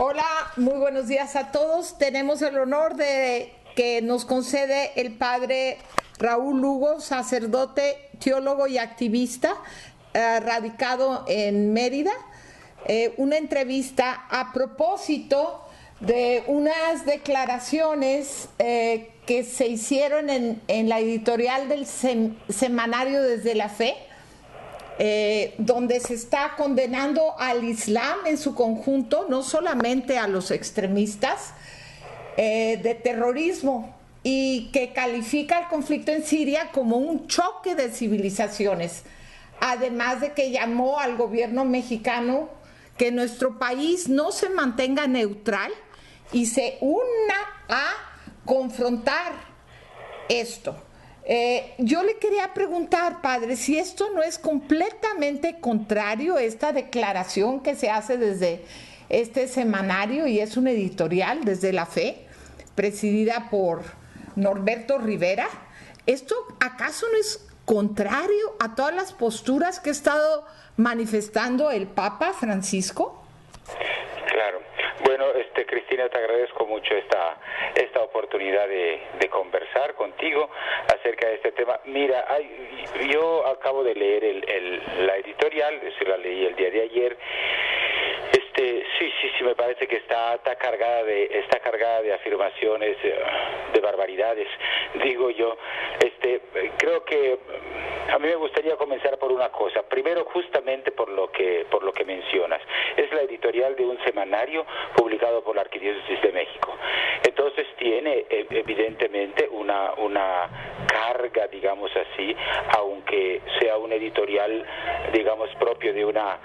Hola, muy buenos días a todos. Tenemos el honor de que nos concede el padre Raúl Lugo, sacerdote, teólogo y activista, radicado en Mérida, una entrevista a propósito de unas declaraciones que se hicieron en la editorial del semanario Desde la Fe, donde se está condenando al Islam en su conjunto, no solamente a los extremistas, de terrorismo, y que califica el conflicto en Siria como un choque de civilizaciones, además de que llamó al gobierno mexicano que nuestro país no se mantenga neutral y se una a confrontar esto. Yo le quería preguntar, padre, si esto no es completamente contrario, esta declaración que se hace desde este semanario, y es un editorial Desde la Fe, presidida por Norberto Rivera. ¿Esto acaso no es contrario a todas las posturas que ha estado manifestando el Papa Francisco? Claro. Bueno, Cristina, te agradezco mucho esta oportunidad de conversar contigo acerca de este tema. Mira, yo acabo de leer la editorial, la leí el día de ayer. Sí, me parece que está cargada de afirmaciones, de barbaridades, digo yo. Creo que a mí me gustaría comenzar por una cosa. Primero, justamente por lo que mencionas. Es la editorial de un semanario publicado por la Arquidiócesis de México. Entonces tiene evidentemente una carga, digamos así, aunque sea un editorial, digamos, propio de una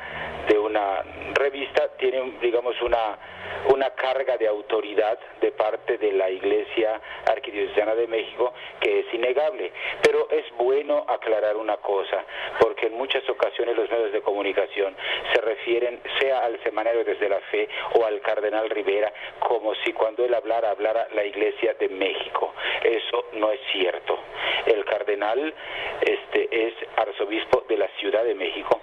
revista, tiene, digamos, una carga de autoridad de parte de la Iglesia Arquidiocesana de México que es innegable. Pero es bueno aclarar una cosa, porque en muchas ocasiones los medios de comunicación se refieren sea al semanario Desde la Fe o al cardenal Rivera como si cuando él hablara la Iglesia de México. Eso no es cierto. El cardenal es arzobispo de la Ciudad de México.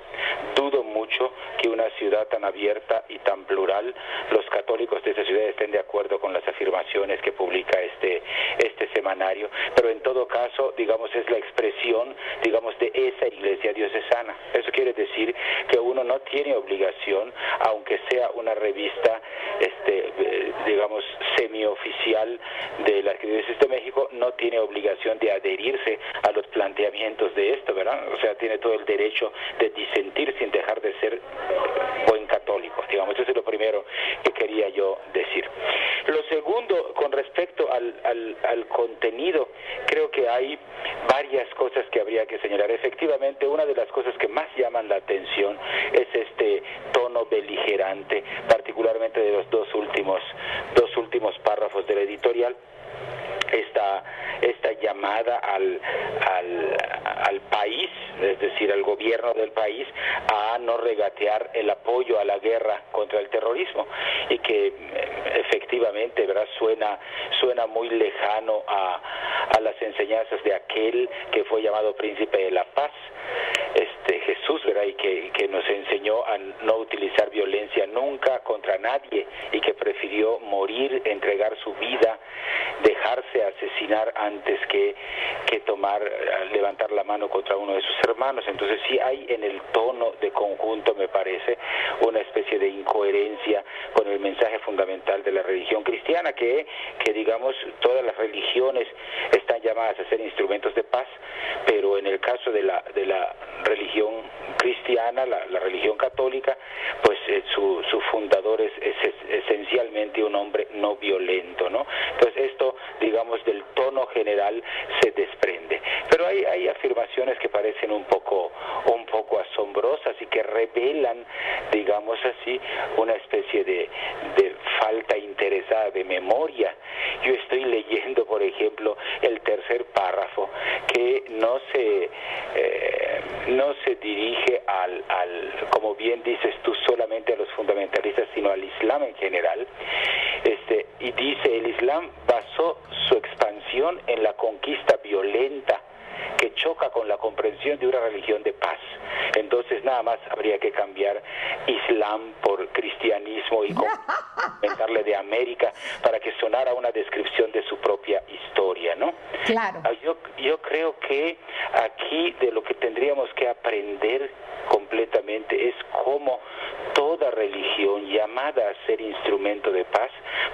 Dudo mucho que una ciudad tan abierta y tan plural, los católicos de esa ciudad estén de acuerdo con las afirmaciones que publica este semanario, pero en todo caso, digamos, es la expresión, digamos, de esa iglesia diocesana. Eso quiere decir que uno no tiene obligación, aunque sea una revista, digamos, semioficial de la Arquidiócesis de México, no tiene obligación de adherirse a los planteamientos de esto, ¿verdad? O sea, tiene todo el derecho de disentir sin dejar de ser buen católico, digamos. Eso es lo primero que quería yo decir. Lo segundo, con respecto al contenido, creo que hay varias cosas que habría que señalar. Efectivamente, una de las cosas que más llaman la atención es este tono beligerante, particularmente de los dos últimos párrafos del editorial. Esta llamada al país, es decir, al gobierno del país, a no regatear el apoyo a la guerra contra el terrorismo, y que efectivamente, ¿verdad?, suena muy lejano a las enseñanzas de aquel que fue llamado príncipe de la paz, Jesús, ¿verdad?, y que nos enseñó a no utilizar violencia nunca contra nadie, y que prefirió morir, entregar su vida, dejarse asesinar antes que levantar la mano contra uno de sus hermanos. Entonces sí hay en el tono de conjunto, me parece, una especie de incoherencia con el mensaje fundamental de la religión cristiana, que digamos, todas las religiones están llamadas a ser instrumentos de paz, pero en el caso de la religión cristiana, la religión católica, pues su fundador es esencialmente un hombre no violento, ¿no? Entonces esto, digamos, del tono general se desprende. Pero hay afirmaciones que parecen un poco asombrosas y que revelan, digamos así, una especie de falta interesada de memoria. Yo estoy leyendo, por ejemplo, el tercer párrafo, que no se dirige como bien dices tú, solamente a los fundamentalistas, sino al Islam en general. Y dice: el Islam basó su expansión en la conquista violenta que choca con la comprensión de una religión de paz. Entonces nada más habría que cambiar Islam por cristianismo y comentarle de América para que sonara una descripción de su propia historia, ¿no? Claro. Yo creo que aquí de lo que tendríamos que aprender completamente es cómo toda religión llamada a ser instrumento de paz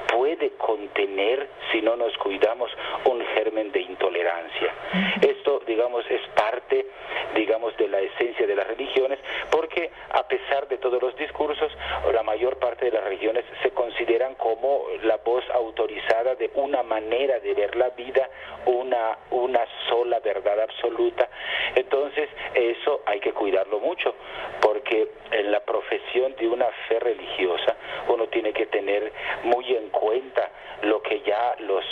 puede contener, si no nos cuidamos, un germen de intolerancia. Esto, digamos, es parte, digamos, de la esencia de las religiones, porque a pesar de todos los discursos, la mayor parte de las religiones se consideran como la voz autorizada de una manera de ver la vida, una sola verdad absoluta. Entonces, eso hay que cuidarlo mucho, porque en la profesión de una fe religiosa uno tiene que tener muy en cuenta lo que ya los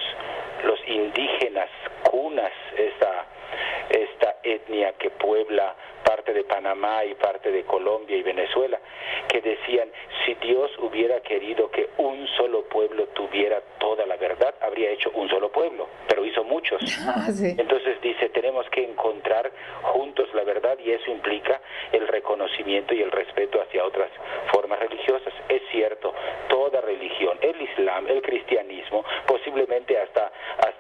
indígenas cunas, esta etnia que puebla parte de Panamá y parte de Colombia y Venezuela, que decían, si Dios hubiera querido que un solo pueblo tuviera toda la verdad, habría hecho un solo pueblo, pero hizo muchos. Sí. Entonces dice, tenemos que encontrar juntos la verdad, y eso implica el reconocimiento y el respeto hacia otras formas religiosas. Es cierto, toda religión, el Islam, el cristianismo, posiblemente hasta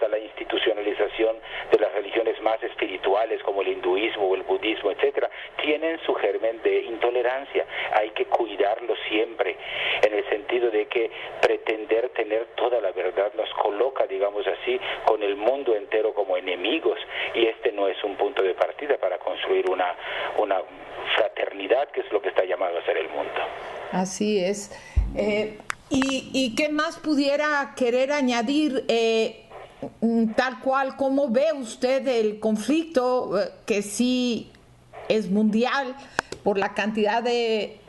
la institucionalización de las religiones más espirituales como el hinduismo o el budismo, etcétera, tienen su germen de intolerancia. Hay que cuidarlo siempre, en el sentido de que pretender tener toda la verdad nos coloca, digamos así, con el mundo entero como enemigos, y este no es un punto de partida para construir una fraternidad, que es lo que está llamado a ser el mundo. Así es. ¿Y qué más pudiera querer añadir? Tal cual, ¿cómo ve usted el conflicto, que sí es mundial por la cantidad de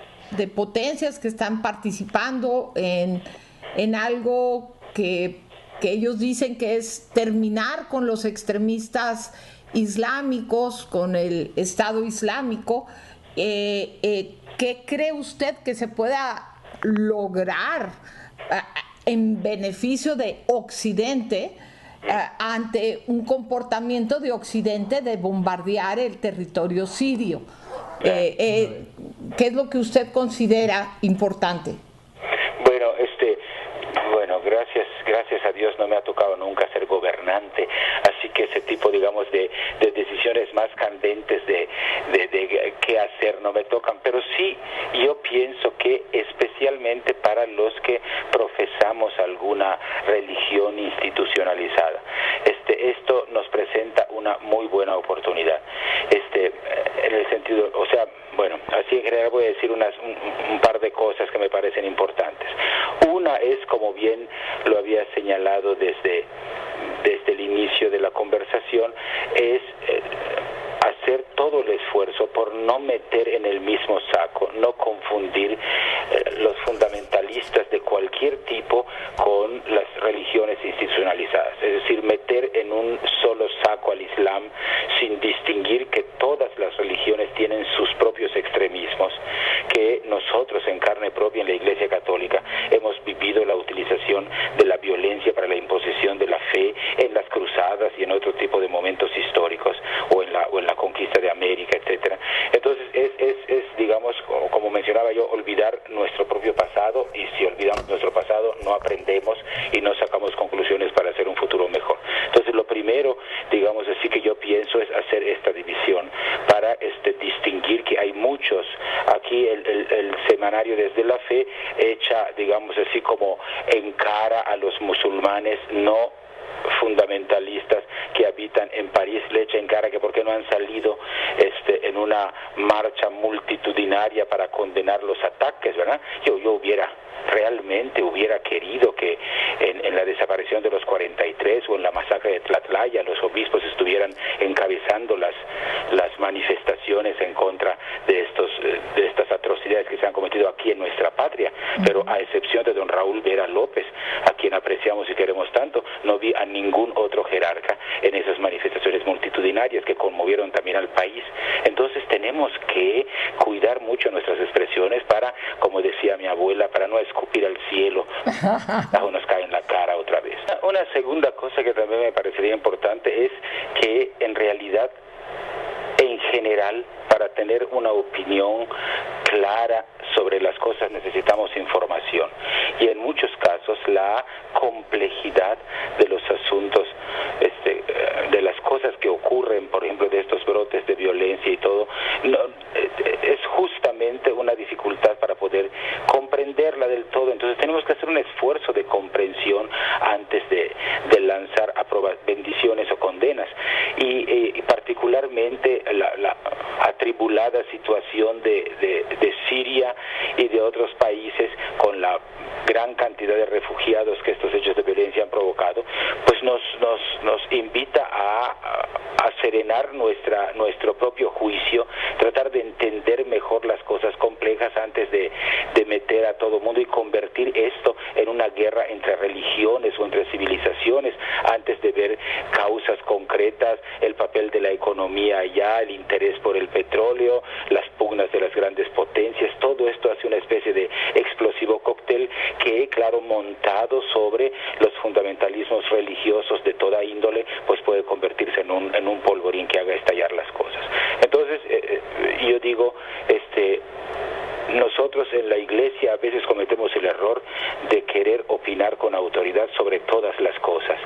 potencias que están participando en algo que ellos dicen que es terminar con los extremistas islámicos, con el Estado Islámico? ¿Qué cree usted que se pueda lograr en beneficio de Occidente ante un comportamiento de Occidente de bombardear el territorio sirio? ¿Qué es lo que usted considera importante? Bueno, gracias a Dios no me ha tocado nunca ser gobernante, así que ese tipo, digamos, de decisiones más candentes de qué hacer no me tocan, pero sí yo pienso que especialmente para los que profesamos alguna religión institucionalizada, esto nos presenta una muy buena oportunidad, en el sentido, o sea, bueno, así en general voy a decir un par de cosas que me parecen importantes. Una es, como bien lo había señalado desde el inicio de la conversación, es hacer todo el esfuerzo por no meter en el mismo saco, no confundir los fundamentalistas de cualquier tipo con las religiones institucionalizadas, es decir, meter en un solo saco al Islam sin distinguir que todas las religiones tienen sus propios extremismos, que nosotros en carne propia en la Iglesia Católica hemos vivido la utilización de la violencia para la imposición de la fe en las cruzadas y en otro tipo de momentos históricos, o en la conquista de América, etcétera. Entonces es digamos, como mencionaba yo, olvidar nuestro propio pasado, y si olvidamos nuestro pasado no aprendemos y no sacamos conclusiones para hacer un futuro mejor. Entonces lo primero, digamos así, que yo pienso es hacer esta división para distinguir que hay muchos. Aquí el semanario Desde la Fe echa, digamos así, como en cara a los musulmanes no fundamentalistas que habitan en París, le echa en cara que por qué no han salido en una marcha multitudinaria para condenar los ataques, ¿verdad? Yo realmente hubiera querido que en la desaparición de los 43 o en la masacre de Tlatlaya los obispos estuvieran encabezando las manifestaciones en contra de estas atrocidades que se han cometido aquí en nuestra patria, pero a excepción de don Raúl Vera López, a quien apreciamos y queremos tanto, no vi a ningún otro jerarca en esas manifestaciones multitudinarias que conmovieron también al país. Entonces tenemos que cuidar mucho nuestras expresiones para, como decía mi abuela, para no escupir al cielo, o nos cae en la cara otra vez. Una segunda cosa que también me parecería importante es que en realidad general, para tener una opinión clara sobre las cosas necesitamos información, y en muchos casos la complejidad de los asuntos, de las cosas que ocurren, por ejemplo, de estos brotes de violencia y todo, es justamente una dificultad para poder comprenderla del todo. Entonces tenemos que hacer un esfuerzo de comprensión antes de lanzar bendiciones o condenas, y particularmente la atribulada situación de Siria y de otros países, con la gran cantidad de refugiados que estos hechos de violencia han provocado, pues nos invita a serenar nuestro propio juicio, tratar de entender mejor las cosas complejas antes de meter a todo mundo y convertir esto en una guerra entre religiones o entre civilizaciones, antes de ver causas concretas, el papel de la economía allá, el interés por el petróleo, las pugnas de las grandes potencias. Todo esto hace una especie de explosivo cóctel que, claro, montado sobre los fundamentalismos religiosos de toda índole, pues puede convertirse en un polvorín que haga estallar las cosas. Entonces, yo digo, nosotros en la Iglesia a veces cometemos el error de querer opinar con autoridad sobre todas las cosas.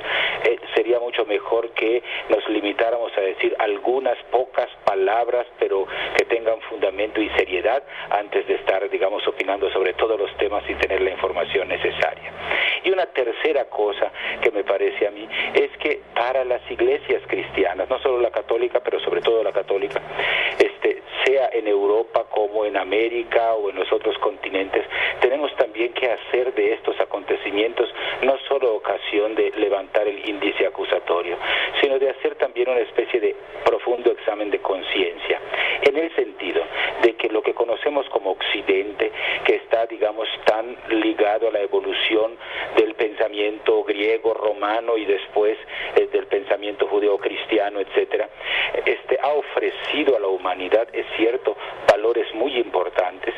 Sería mucho mejor que nos limitáramos a decir algunas pocas palabras, pero que tengan fundamento y seriedad, antes de estar, digamos, opinando sobre todos los temas sin tener la información necesaria. Y una tercera cosa que me parece a mí es que para las iglesias cristianas, no solo la católica, pero sobre todo la católica, sea en Europa como en América o en los otros continentes, tenemos también que hacer de estos acontecimientos no solo ocasión de levantar el índice acusatorio, sino de hacer también una especie de profundo examen de conciencia, en el sentido de que lo que conocemos como Occidente, que está, digamos, tan ligado a la evolución del pensamiento griego, romano y después del pensamiento judeo-cristiano, etcétera, ha ofrecido a la humanidad, es cierto, valores muy importantes,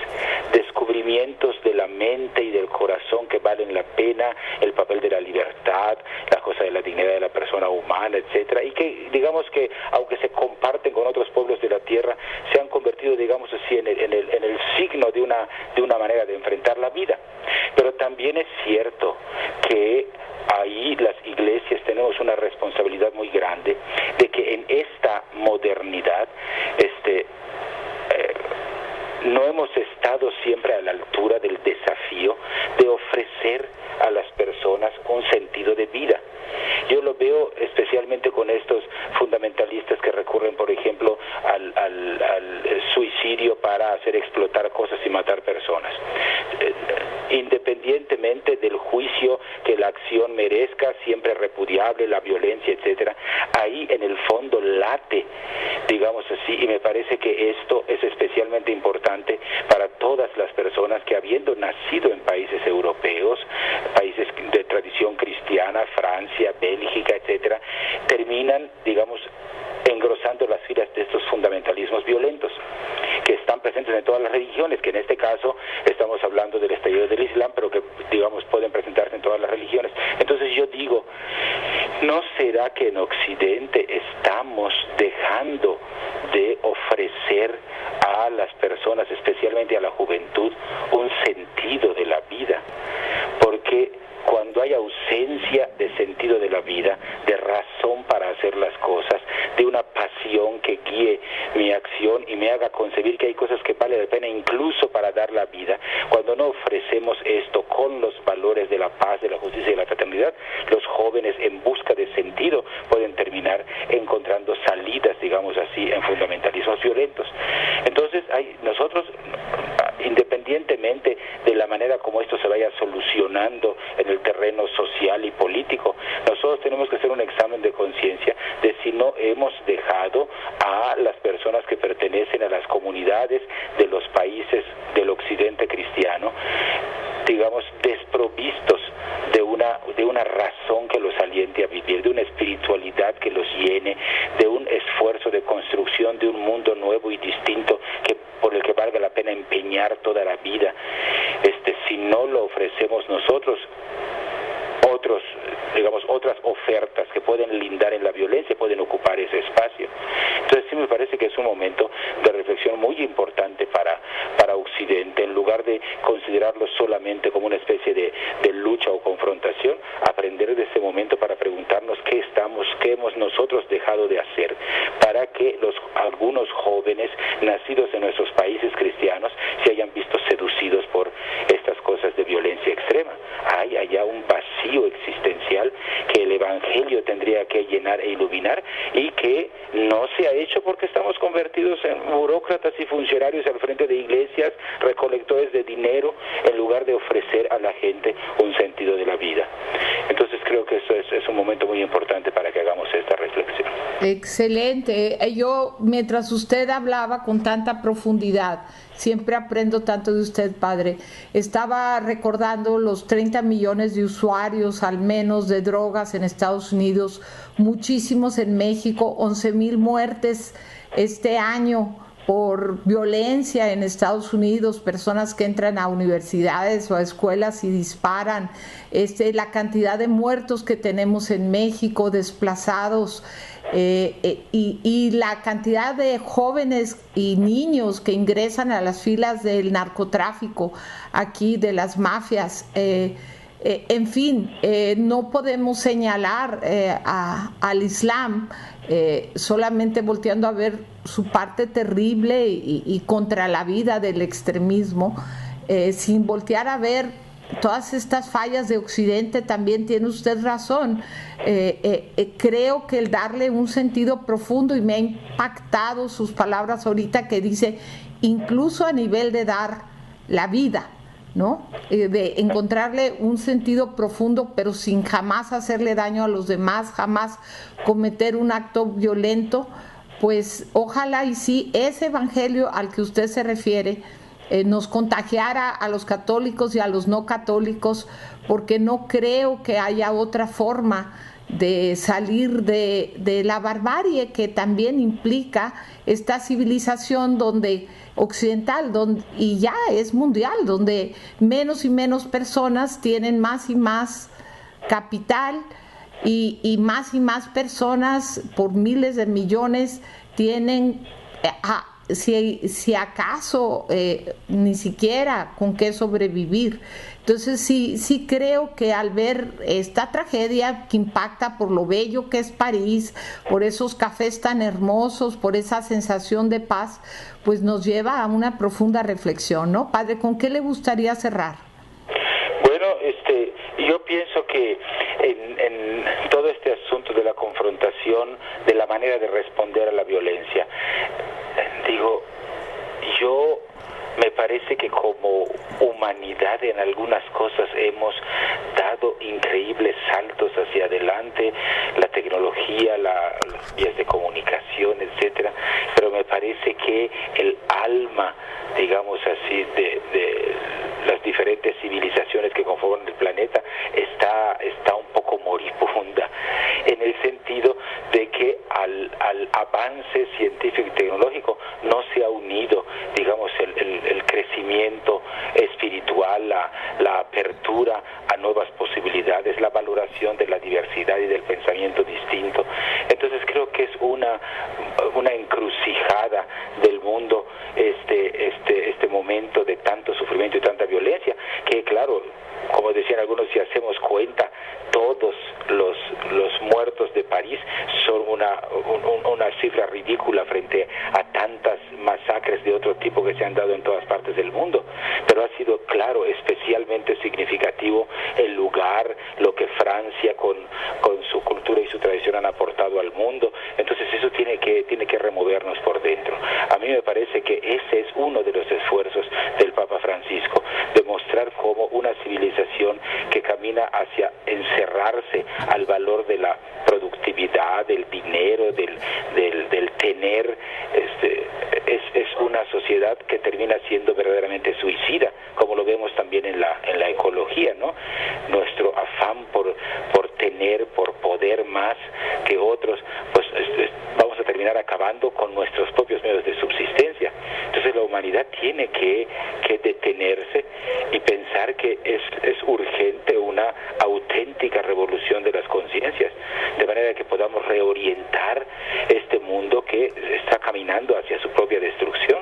descubrimientos de la mente y del corazón que valen la pena, el papel de la libertad, la cosa de la dignidad de la persona humana, etcétera, y que, digamos, que aunque se comparten con otros pueblos de la tierra, se han convertido, digamos así, en el signo de una manera de enfrentar la vida. Pero también es cierto que ahí las iglesias tenemos una responsabilidad muy grande de que en esta modernidad no hemos estado siempre a la altura del desafío de ofrecer a las personas un sentido de vida. Yo lo veo especialmente con estos fundamentalistas que recurren, por ejemplo, al suicidio para hacer explotar cosas y matar personas. Independientemente del juicio que la acción merezca, siempre repudiable, la violencia, etcétera, ahí en el fondo late, digamos así, y me parece que esto es especialmente importante para todas las personas que, habiendo nacido en países europeos, países de tradición cristiana, Francia, Bélgica, etcétera, terminan, digamos, engrosando las filas de estos fundamentalismos violentos que están presentes en todas las religiones, que en este caso estamos hablando del estallido del Islam, pero que, digamos, pueden presentarse en todas las religiones. Entonces yo digo, ¿no será que en Occidente estamos dejando de ofrecer a las personas, especialmente a la juventud, un sentido de la vida? Porque cuando hay ausencia de sentido de la vida, de razón para hacer las cosas, de una pasión que guíe mi acción y me haga concebir que hay cosas que vale la pena incluso para dar la vida, cuando no ofrecemos esto con los valores de la paz, de la justicia y de la fraternidad, los jóvenes en busca de sentido pueden terminar encontrando salidas, digamos así, en fundamentalismos violentos. Entonces, nosotros, independientemente de la manera como esto se vaya solucionando en el terreno social y político, nosotros tenemos que hacer un examen de conciencia de si no hemos dejado a las personas que pertenecen a las comunidades de los países del occidente cristiano, digamos, desprovistos de una razón que los aliente a vivir, de una espiritualidad que los llene, de un esfuerzo de construcción de un mundo nuevo y distinto por el que valga la pena empeñar toda la vida. Si no lo ofrecemos nosotros, otras ofertas que pueden lindar en la violencia pueden ocupar ese espacio. Entonces sí me parece que es un momento momento de reflexión muy importante para Occidente. En lugar de considerarlo solamente como una especie de lucha o confrontación, aprender de este momento para preguntarnos qué hemos nosotros dejado de hacer para que algunos jóvenes nacidos en nuestros países cristianos se hayan visto seducidos por estas cosas de violencia extrema. Hay allá un vacío existencial que el Evangelio tendría que llenar e iluminar, y que no se ha hecho porque estamos convertidos en burócratas y funcionarios al frente de iglesias, recolectores de dinero, en lugar de ofrecer a la gente un sentido de la vida. Entonces creo que eso es un momento muy importante para que hagamos esta reflexión. Excelente. Yo, mientras usted hablaba con tanta profundidad, siempre aprendo tanto de usted, padre, estaba recordando los 30 millones de usuarios al menos de drogas en Estados Unidos, muchísimos en México, 11,000 muertes este año por violencia en Estados Unidos, personas que entran a universidades o a escuelas y disparan, la cantidad de muertos que tenemos en México, desplazados, y la cantidad de jóvenes y niños que ingresan a las filas del narcotráfico aquí, de las mafias. En fin, no podemos señalar al Islam solamente volteando a ver su parte terrible y contra la vida del extremismo, sin voltear a ver todas estas fallas de Occidente. También tiene usted razón. Creo que el darle un sentido profundo, y me ha impactado sus palabras ahorita que dice, incluso a nivel de dar la vida, ¿no? De encontrarle un sentido profundo, pero sin jamás hacerle daño a los demás, jamás cometer un acto violento. Pues ojalá y sí ese evangelio al que usted se refiere nos contagiara a los católicos y a los no católicos, porque no creo que haya otra forma de salir de la barbarie que también implica esta civilización occidental, y ya es mundial, donde menos y menos personas tienen más y más capital, y más personas por miles de millones tienen si acaso ni siquiera con qué sobrevivir. Entonces sí creo que al ver esta tragedia que impacta por lo bello que es París, por esos cafés tan hermosos, por esa sensación de paz, pues nos lleva a una profunda reflexión, ¿no? Padre, ¿con qué le gustaría cerrar? Bueno, yo pienso que en todo este asunto de la confrontación, de la manera de responder a la violencia, yo me parece que como humanidad en algunas cosas hemos dado increíbles saltos hacia adelante, la tecnología, las vías de comunicación, etcétera, pero me parece que el alma, digamos así, de las diferentes civilizaciones que conforman el planeta está un poco moribunda, en el sentido de que al avance científico y tecnológico no se ha unido, digamos, el crecimiento espiritual, la apertura a nuevas posibilidades, la valoración de la diversidad y del pensamiento distinto. Entonces creo que es una encrucijada del mundo este momento de tanto sufrimiento y tanta violencia, que claro, como decían algunos, si hacemos cuenta, todos los muertos de París son una cifra ridícula frente a tantas masacres de otro tipo que se han dado en todas partes del mundo, pero ha sido, claro, especialmente significativo el lugar, lo que Francia con su cultura y su tradición han aportado al mundo. Entonces eso tiene que removernos por dentro. A mí me parece que ese es uno de los esfuerzos del Papa Francisco, demostrar cómo una civilización que camina hacia encerrarse al valor de la productividad, del dinero, del tener, es una sociedad que termina siendo verdaderamente suicida, como lo vemos también en la ecología, ¿no? Nuestro afán por tener, por poder más que otros, pues vamos a terminar acabando con nuestros propios medios de subsistencia. Entonces la humanidad tiene que que detenerse y pensar que es urgente una auténtica revolución de las conciencias, de manera que podamos reorientar este mundo que está caminando hacia su propia destrucción.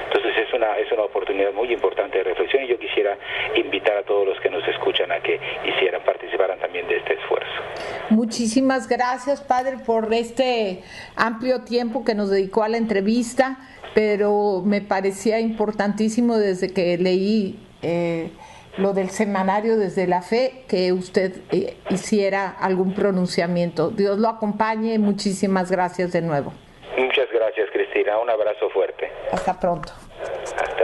Entonces es una oportunidad muy importante de reflexión, y yo quisiera invitar a todos los que nos escuchan a que participaran también de este esfuerzo. Muchísimas gracias, padre, por este amplio tiempo que nos dedicó a la entrevista, pero me parecía importantísimo desde que leí lo del semanario Desde la Fe, que usted hiciera algún pronunciamiento. Dios lo acompañe, muchísimas gracias de nuevo. Muchas gracias, Cristina, un abrazo fuerte. Hasta pronto. Hasta